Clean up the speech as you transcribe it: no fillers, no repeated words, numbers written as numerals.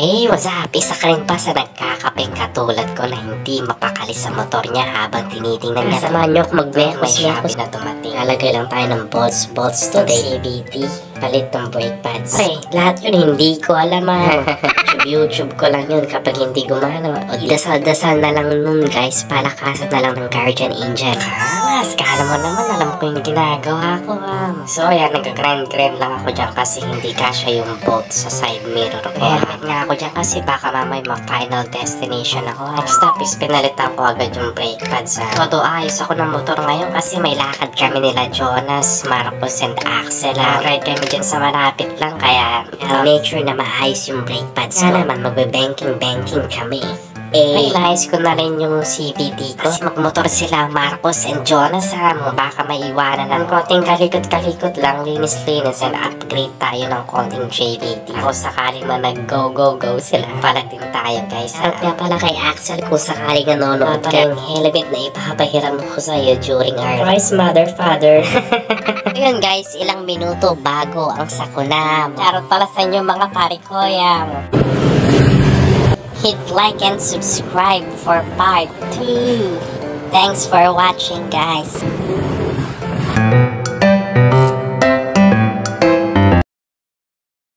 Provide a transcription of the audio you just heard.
Hey, what's up? Isa ka rin pa sa nagkakapeng katulad ko na hindi mapakali sa motor niya habang tinitingnan niya. Samahan niyo ako mag-brake. May Shopee na dumating. Lalagay lang tayo ng bolts today. CVT. Palit ng brake pads. Okay, lahat yun hindi ko alam YouTube ko lang yun kapag hindi gumana. O dasal-dasal na lang nun guys. Palakasan na lang ng guardian angel. Kala mo naman, alam ko yung ginagawa ko So ayan, nag-grind lang ako dyan kasi hindi kasya yung bolt sa side mirror ko. Helmet nga ako dyan kasi baka mamay ma-final destination ako. Next stop is pinalitan ko agad yung brake pads. Todo ayos ako ng motor ngayon kasi may lakad kami nila Jonas, Marcos and Axel. Ride kami dyan sa malapit lang kaya make sure na maayos yung brake pads ko. Naman magbe-banking kami. May nais ko na rin yung CVT ko kasi magmotor sila Marcos and Jonas baka maiwanan ng konting kalikot-kalikot lang, linis-linis and upgrade tayo ng konting JVT. Kung sakaling na nag-go sila, palag din tayo guys. At nga pala kay Axel kung sakaling nanonood ka, yung helmet na ipapahiram ko sa'yo during our Christ Mother Father. Ayun guys, ilang minuto bago ang sakuna. Charot pala sa inyo mga parikoya. Hit like and subscribe for part 2. Thanks for watching guys.